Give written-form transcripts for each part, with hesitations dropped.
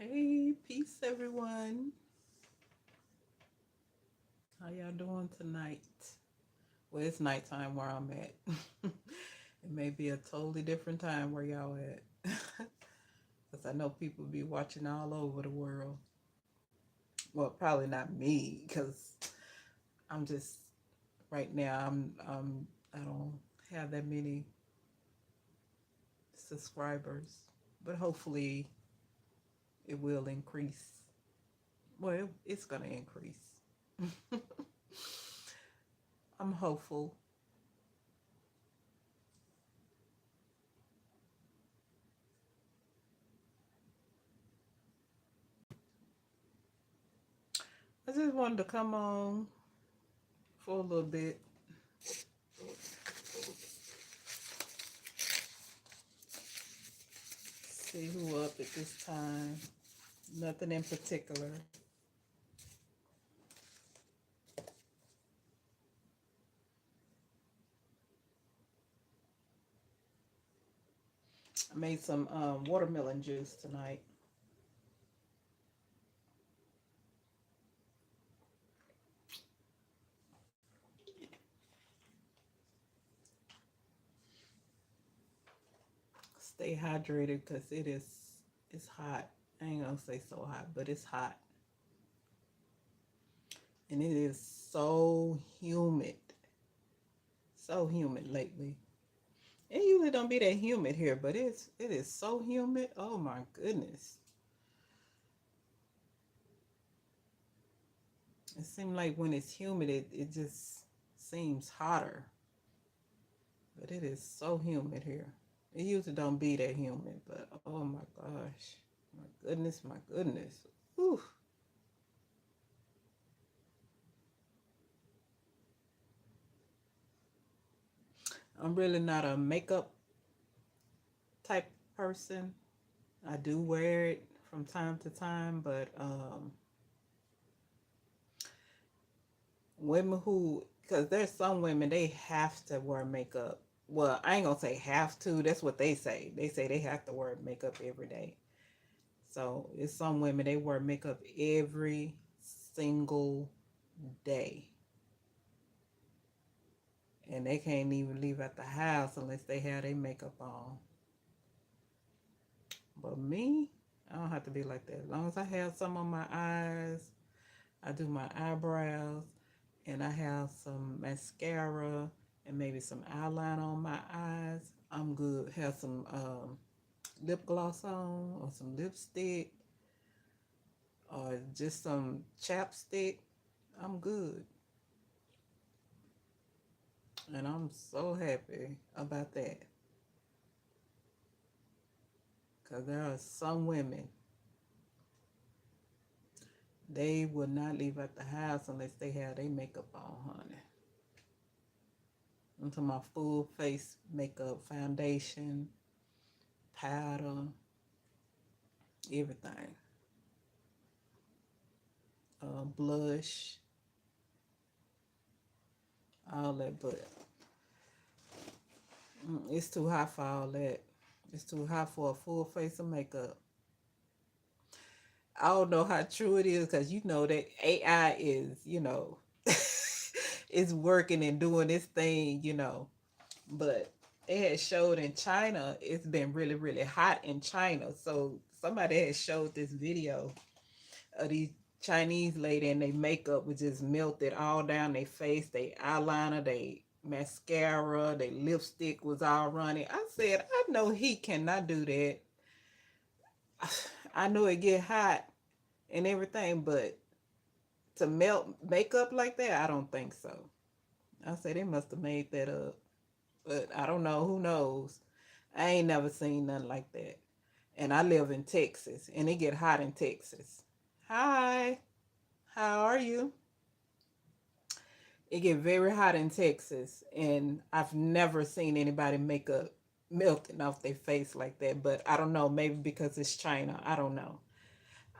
Hey, peace, everyone. How y'all doing tonight? Well, it's nighttime where I'm at. It may be a totally different time where y'all at. Because I know people be watching all over the world. Well, probably not me, because I'm just right now. I don't have that many subscribers, but hopefully it will increase. Well, it's gonna increase. I'm hopeful. I just wanted to come on for a little bit. See who up at this time. Nothing in particular. I made some watermelon juice tonight. Stay hydrated because it's hot. I ain't gonna say so hot, but it's hot. And it is so humid. So humid lately. It usually don't be that humid here, but it is so humid. Oh my goodness. It seems like when it's humid it just seems hotter. But it is so humid here. It usually don't be that humid, but oh my gosh. My goodness, my goodness. Whew. I'm really not a makeup type person. I do wear it from time to time, but women who, because there's some women, they have to wear makeup. Well, I ain't gonna say have to. That's what they say. They say they have to wear makeup every day. So it's some women, they wear makeup every single day. And they can't even leave at the house unless they have their makeup on. But me, I don't have to be like that. As long as I have some on my eyes, I do my eyebrows, and I have some mascara and maybe some eyeliner on my eyes, I'm good. Have some lip gloss on or some lipstick or just some chapstick, I'm good. And I'm so happy about that. Because there are some women, they will not leave at the house unless they have their makeup on, honey. I'm talking about full face makeup, foundation, powder, everything. Blush, all that. But it's too hot for all that. It's too hot for a full face of makeup. I don't know how true it is because you know that AI is, is working and doing this thing. But it had showed in China, it's been really, really hot in China. So somebody had showed this video of these Chinese lady and they makeup was just melted all down their face, they eyeliner, they mascara, they lipstick was all running. I said, I know he cannot do that. I know it get hot and everything, but to melt makeup like that, I don't think so. I said they must have made that up. But I don't know. Who knows? I ain't never seen nothing like that. And I live in Texas, and it get hot in Texas. Hi, how are you? It get very hot in Texas, and I've never seen anybody make a melting off their face like that. But I don't know. Maybe because it's China. I don't know.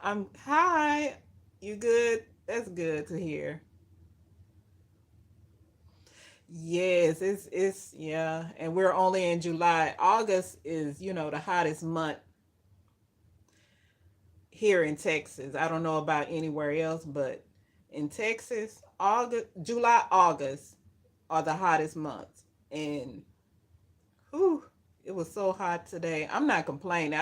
I'm hi. You good? That's good to hear. Yes, it's yeah, and we're only in July. August is, the hottest month here in Texas. I don't know about anywhere else, but in Texas, August, July, August are the hottest months. And whew, it was so hot today. I'm not complaining.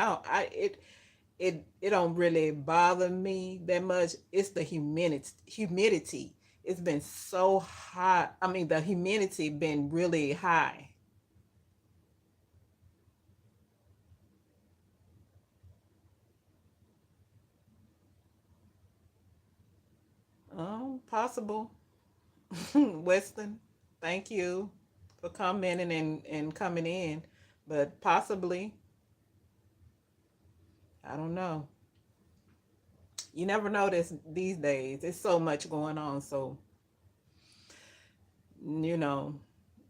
It don't really bother me that much. It's the humidity. It's been so hot. I mean, the humidity been really high. Possible. Weston, thank you for commenting and coming in. But possibly, I don't know. You never know this these days. There's so much going on. So, you know,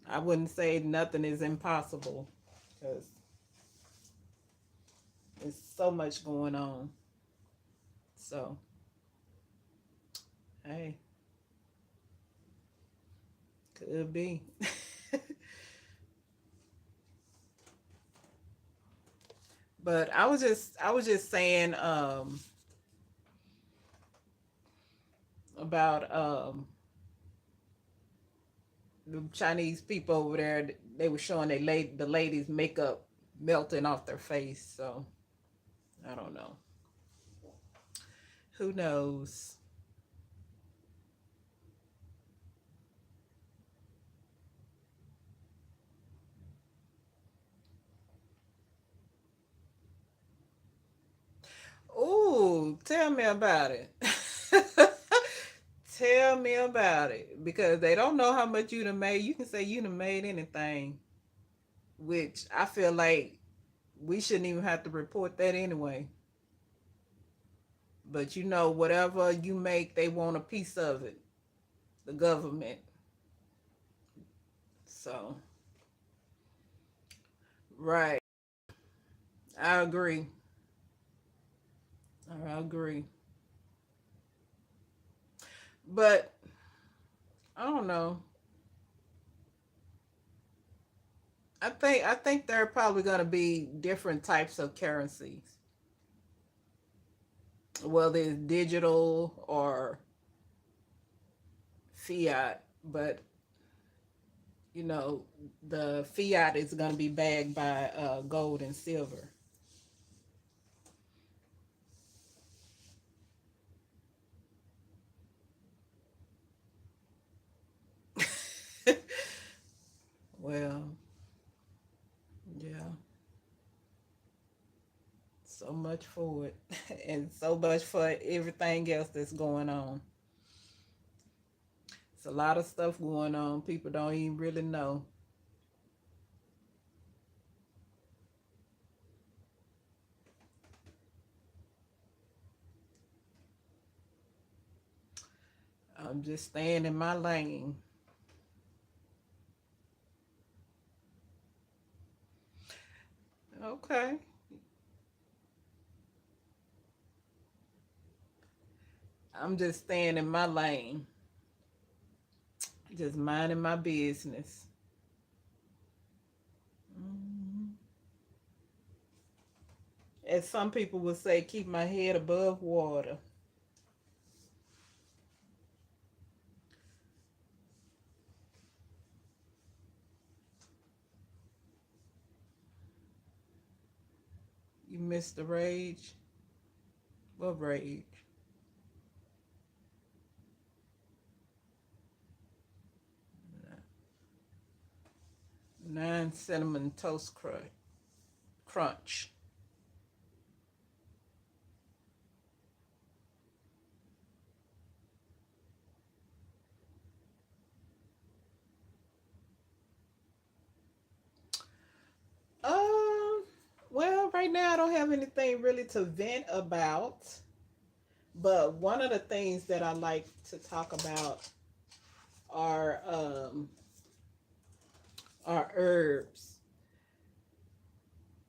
I wouldn't say nothing is impossible because there's so much going on. So, hey, could be. But I was just saying about the Chinese people over there. They were showing the ladies makeup melting off their face. So I don't know. Who knows? Ooh, tell me about it. Tell me about it. Because they don't know how much you done made. You can say you done made anything, which I feel like we shouldn't even have to report that anyway. But you know, whatever you make, they want a piece of it. The government. So, right. I agree. I agree. But I don't know. I think there are probably going to be different types of currencies, whether it's digital or fiat. But you know, the fiat is going to be backed by gold and silver. Well, yeah, so much for it, and so much for everything else that's going on. It's a lot of stuff going on. People don't even really know. I'm just staying in my lane. Okay. I'm just staying in my lane, just minding my business. Mhm. As some people would say, keep my head above water. You missed the rage? What rage? Nine cinnamon toast crunch. Um, well, right now I don't have anything really to vent about, but one of the things that I like to talk about are herbs.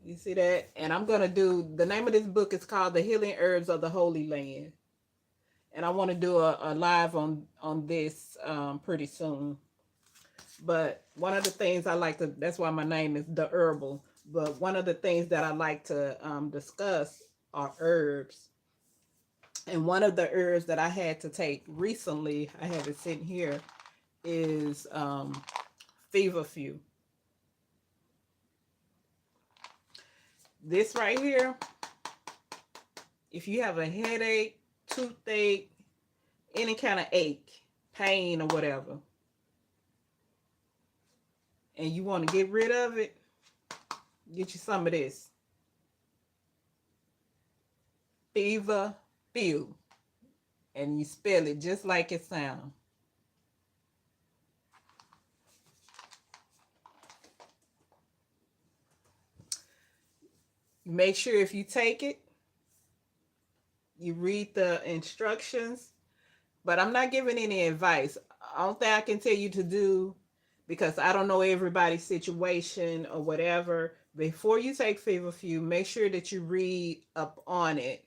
You see that? And I'm gonna do the name of this book is called The Healing Herbs of the Holy Land. And I want to do a live on this pretty soon. But one of the things I like to that's why my name is the Herbal. But one of the things that I like to discuss are herbs. And one of the herbs that I had to take recently, I have it sitting here, is feverfew. This right here, if you have a headache, toothache, any kind of ache, pain, or whatever, and you want to get rid of it, get you some of this. Fever few. And you spell it just like it sounds. Make sure if you take it, you read the instructions. But I'm not giving any advice. I don't think I can tell you to do, because I don't know everybody's situation or whatever. Before you take feverfew, make sure that you read up on it.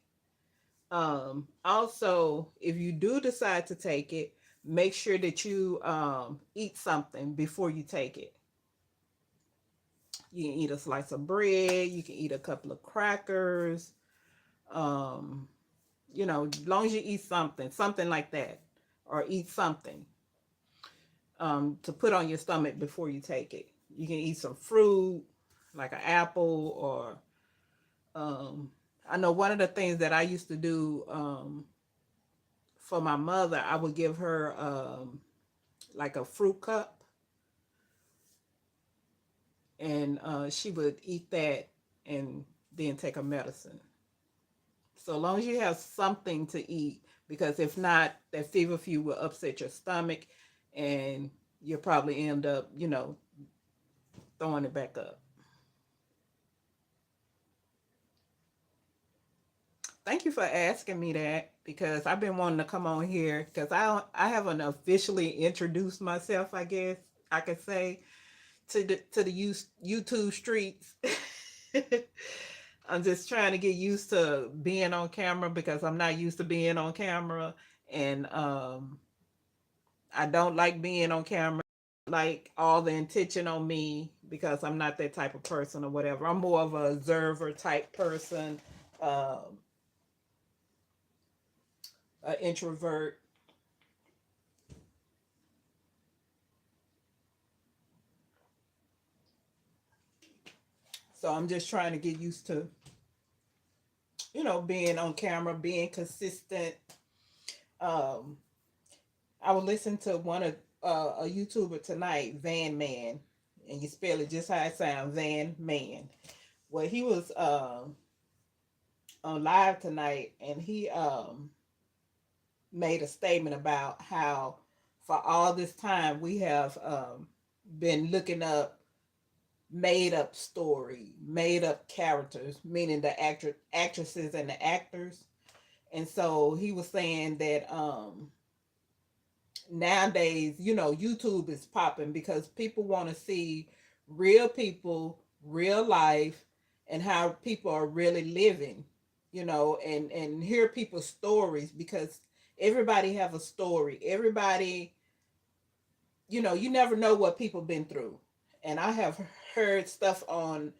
Also, if you do decide to take it, make sure that you eat something before you take it. You can eat a slice of bread, you can eat a couple of crackers, um, as long as you eat something, something like that, or eat something to put on your stomach before you take it. You can eat some fruit, like an apple, or I know one of the things that I used to do for my mother, I would give her like a fruit cup, and she would eat that and then take a medicine. So long as you have something to eat, because if not, that feverfew will upset your stomach, and you'll probably end up, throwing it back up. Thank you for asking me that, because I've been wanting to come on here, because I haven't officially introduced myself, I guess I could say, to the YouTube streets. I'm just trying to get used to being on camera, because I'm not used to being on camera, and I don't like being on camera, like all the attention on me, because I'm not that type of person or whatever. I'm more of a observer type person, um, an introvert. So I'm just trying to get used to, being on camera, being consistent. Um, I was listening to one of a YouTuber tonight, Van Man, and you spell it just how it sounds, Van Man. Well, he was on live tonight, and he made a statement about how for all this time we have been looking up made up story, made up characters, meaning the actresses and the actors. And so he was saying that nowadays, YouTube is popping because people want to see real people, real life, and how people are really living, and hear people's stories, because everybody have a story. Everybody, you never know what people been through. And I have heard stuff on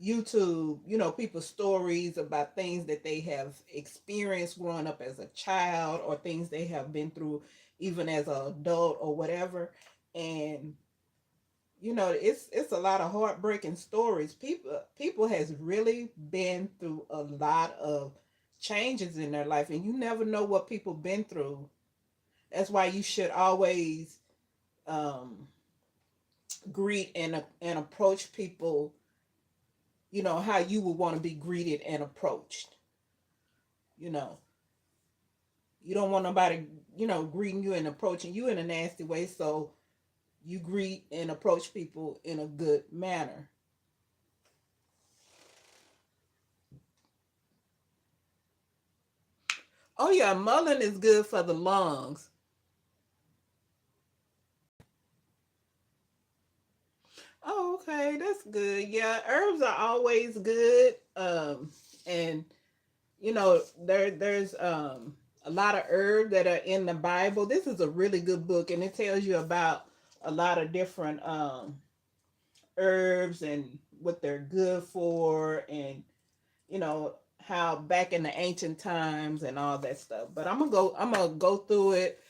YouTube, people's stories about things that they have experienced growing up as a child, or things they have been through even as an adult or whatever. And it's a lot of heartbreaking stories. People has really been through a lot of changes in their life, and you never know what people been through. That's why you should always um, greet and approach people, how you would want to be greeted and approached. You know, you don't want nobody, greeting you and approaching you in a nasty way. So you greet and approach people in a good manner. Oh yeah, mullein is good for the lungs. Oh, okay, that's good. Yeah, herbs are always good. And there's a lot of herbs that are in the Bible. This is a really good book, and it tells you about a lot of different herbs and what they're good for, and how back in the ancient times and all that stuff. But I'm gonna go through it.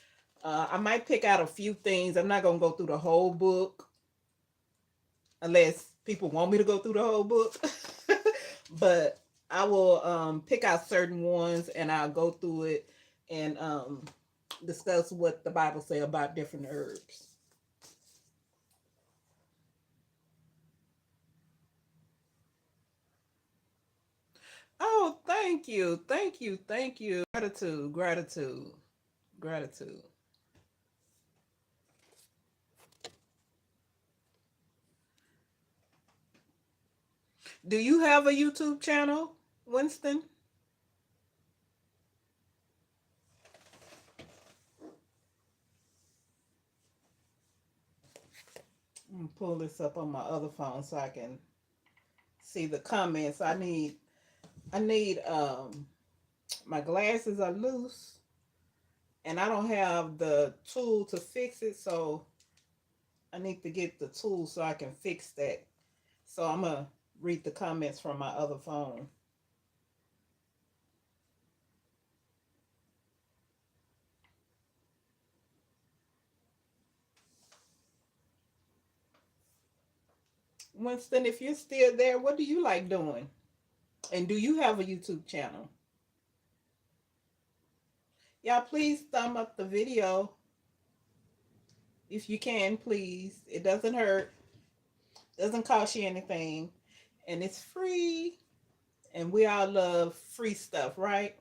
I might pick out a few things. I'm not gonna go through the whole book unless people want me to go through the whole book. But I will pick out certain ones and I'll go through it and discuss what the Bible say about different herbs. Oh, thank you, thank you, thank you. Gratitude, gratitude, gratitude. Do you have a YouTube channel, Winston? I'm gonna pull this up on my other phone so I can see the comments. I need my glasses are loose and I don't have the tool to fix it, so I need to get the tool so I can fix that. So I'm gonna read the comments from my other phone. Winston, if you're still there, what do you like doing? And do you have a YouTube channel? Y'all, please thumb up the video if you can, please. It doesn't hurt, doesn't cost you anything, and it's free. And we all love free stuff, right?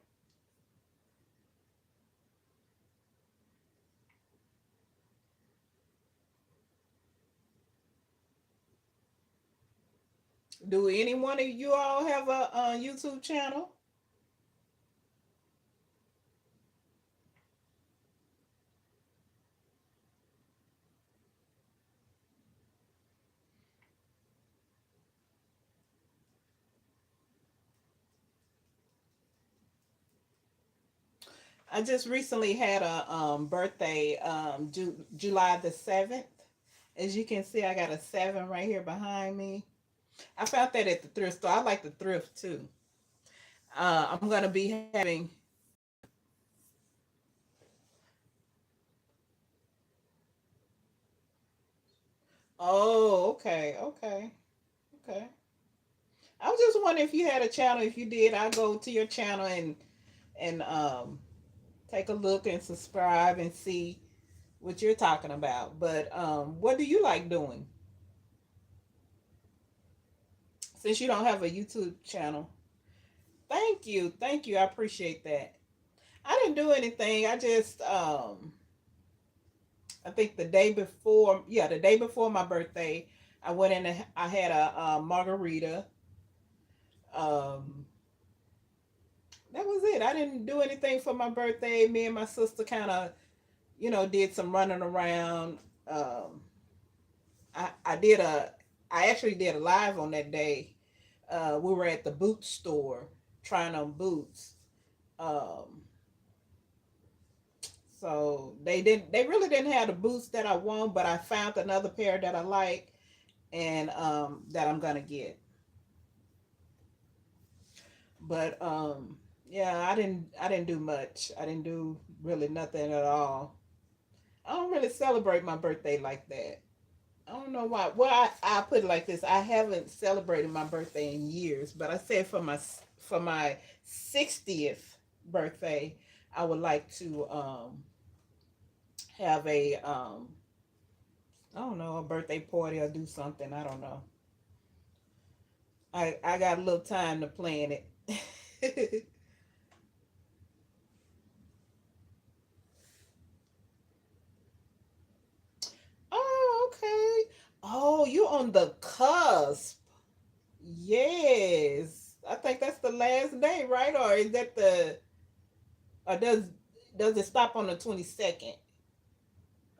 Do any one of you all have a YouTube channel? I just recently had a birthday, July the 7th. As you can see, I got a 7 right here behind me. I found that at the thrift store. I like the thrift too. I'm going to be having, oh, okay, okay, okay. I was just wondering if you had a channel. If you did, I'll go to your channel and take a look and subscribe and see what you're talking about. But what do you like doing since you don't have a YouTube channel? Thank you, thank you. I appreciate that. I didn't do anything. I just I think the day before, yeah, the day before my birthday, I went in and I had a margarita. Um, that was it. I didn't do anything for my birthday. Me and my sister kind of, did some running around. Um, I did a, I actually did a live on that day. We were at the boot store trying on boots. Um, so they really didn't have the boots that I want, but I found another pair that I like and that I'm gonna get. But yeah, I didn't do much. I didn't do really nothing at all. I don't really celebrate my birthday like that. I don't know why. Well, I put it like this. I haven't celebrated my birthday in years, but I said for my 60th birthday, I would like to have a I don't know, a birthday party or do something. I don't know. I got a little time to plan it. Oh, okay. Oh, you on the cusp. Yes. I think that's the last day, right? Or is that or does it stop on the 22nd?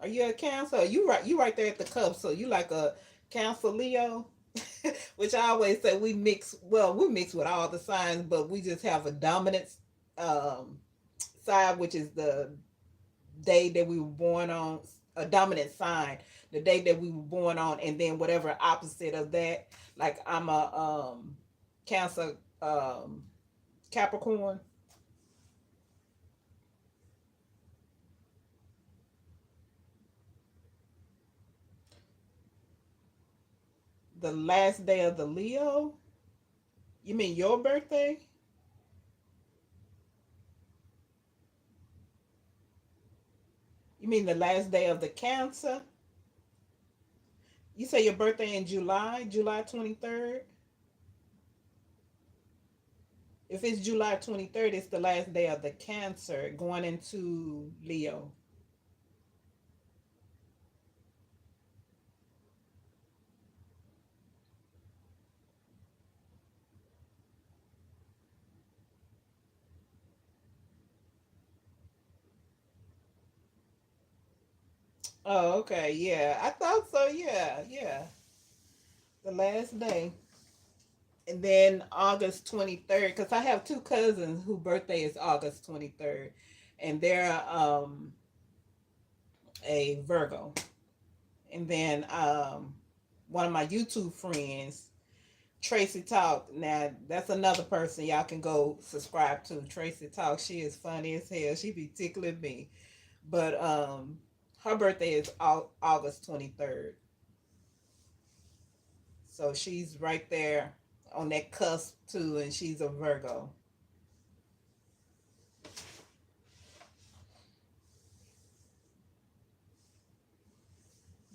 Are you a Cancer? You right there at the cusp, so you like a Cancer Leo? Which I always say we mix with all the signs, but we just have a dominant um side, which is the day that we were born on, a dominant sign, the day that we were born on, and then whatever opposite of that. Like I'm a Cancer Capricorn. The last day of the Leo. You mean your birthday? You mean the last day of the Cancer? You say your birthday in July, July 23rd? If it's July 23rd, it's the last day of the Cancer going into Leo. Oh, okay. Yeah. I thought so. Yeah. Yeah. The last day. And then August 23rd, because I have two cousins whose birthday is August 23rd. And they're a Virgo. And then one of my YouTube friends, Tracy Talk. Now that's another person y'all can go subscribe to. Tracy Talk. She is funny as hell. She be tickling me. But her birthday is August 23rd. So she's right there on that cusp too, and she's a Virgo.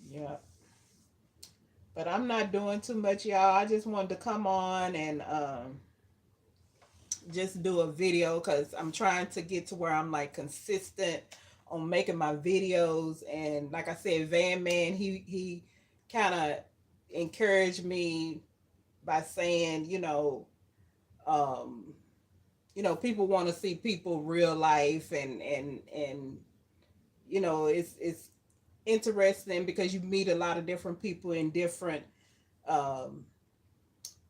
Yeah. But I'm not doing too much, y'all. I just wanted to come on and just do a video because I'm trying to get to where I'm like consistent on making my videos. And like I said, Van Man, he kind of encouraged me by saying, um, people want to see people real life, and it's interesting because you meet a lot of different people in different um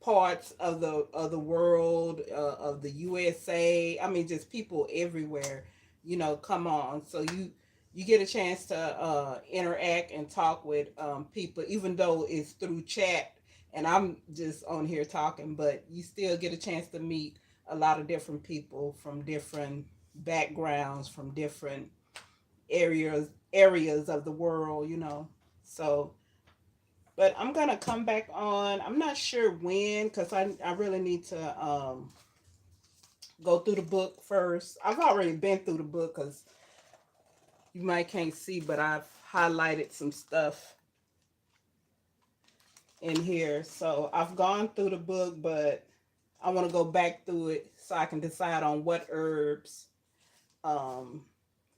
parts of the world, of the USA. I mean, just people everywhere. Come on. So you get a chance to interact and talk with people, even though it's through chat, and I'm just on here talking. But you still get a chance to meet a lot of different people from different backgrounds, from different areas of the world. So but I'm gonna come back on. I'm not sure when, because I really need to go through the book first. I've already been through the book because you might can't see, but I've highlighted some stuff in here. So I've gone through the book, but I want to go back through it so I can decide on what herbs um,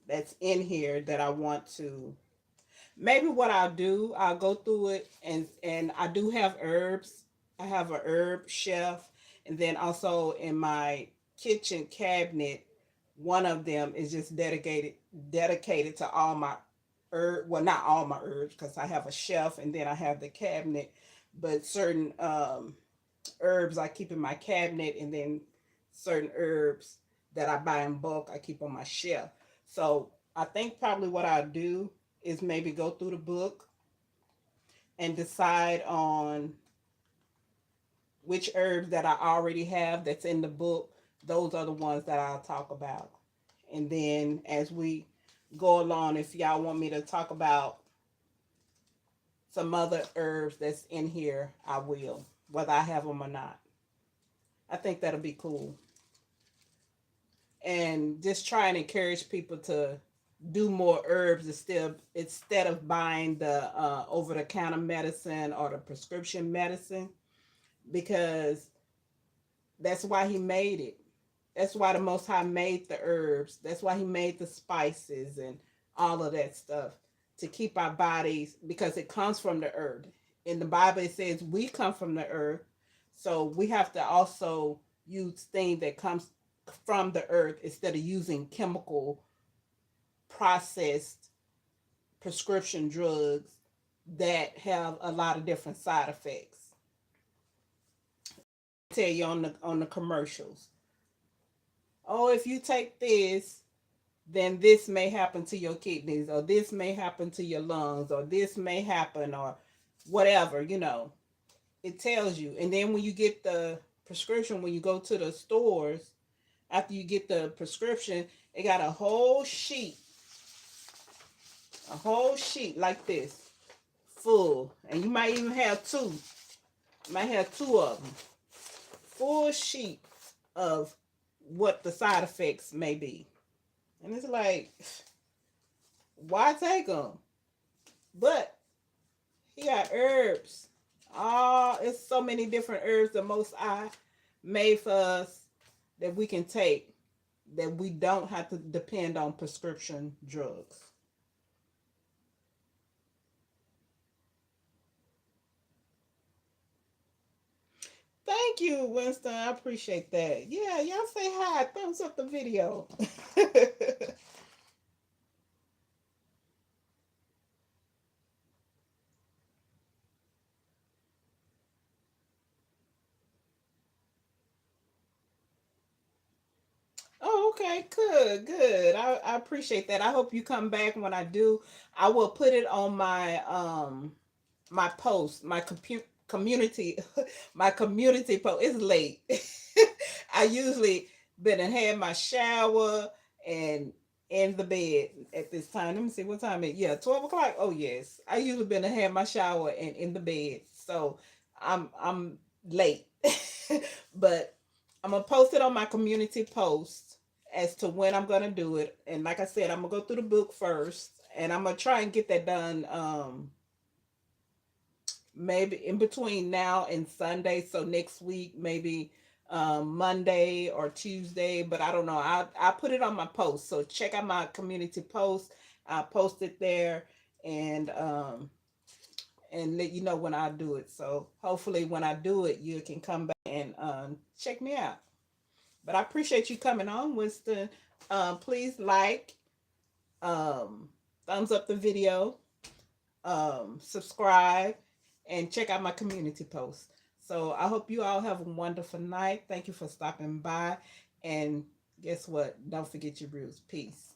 that's in here that I want to. Maybe what I'll do, I'll go through it, and I do have herbs. I have a herb shelf, and then also in my kitchen cabinet, one of them is just dedicated to all my herb. Well, not all my herbs, because I have a shelf, and then I have the cabinet. But certain herbs I keep in my cabinet, and then certain herbs that I buy in bulk I keep on my shelf. So I think probably what I'll do is maybe go through the book and decide on which herbs that I already have that's in the book. Those are the ones that I'll talk about. And then as we go along, if y'all want me to talk about some other herbs that's in here, I will, whether I have them or not. I think that'll be cool. And just try and encourage people to do more herbs instead of buying the over the counter medicine or the prescription medicine, because that's why he made it. That's why the Most High made the herbs. That's why he made the spices and all of that stuff, to keep our bodies, because it comes from the earth. In the Bible, it says we come from the earth, so we have to also use things that comes from the earth instead of using chemical processed prescription drugs that have a lot of different side effects. Tell you on the commercials, oh, if you take this, then this may happen to your kidneys, or this may happen to your lungs, or this may happen, or whatever. It tells you. And then when you get the prescription, when you go to the stores, after you get the prescription, it got a whole sheet like this, full, and you might even have two. You might have two of them, full sheet of what the side effects may be. And it's like, why take them? But he got herbs. Oh, it's so many different herbs the Most I made for us that we can take, that we don't have to depend on prescription drugs. Thank you, Winston. I appreciate that. Yeah, y'all say hi. Thumbs up the video. Oh, okay, good, good. I appreciate that. I hope you come back when I do. I will put it on my post, my community, my community post. It's late. I usually been and had my shower and in the bed at this time. Let me see what time it. Yeah, 12 o'clock. Oh yes, I usually been and had my shower and in the bed. So I'm late, but I'm gonna post it on my community post as to when I'm gonna do it. And like I said, I'm gonna go through the book first, and I'm gonna try and get that done. Maybe in between now and Sunday. So next week, maybe Monday or Tuesday, but I don't know. I put it on my post. So check out my community post. I post it there and let you know when I do it. So hopefully when I do it, you can come back and check me out. But I appreciate you coming on, Winston. Please like, um, thumbs up the video, subscribe, and check out my community post. So I hope you all have a wonderful night. Thank you for stopping by. And guess what? Don't forget your brews. Peace.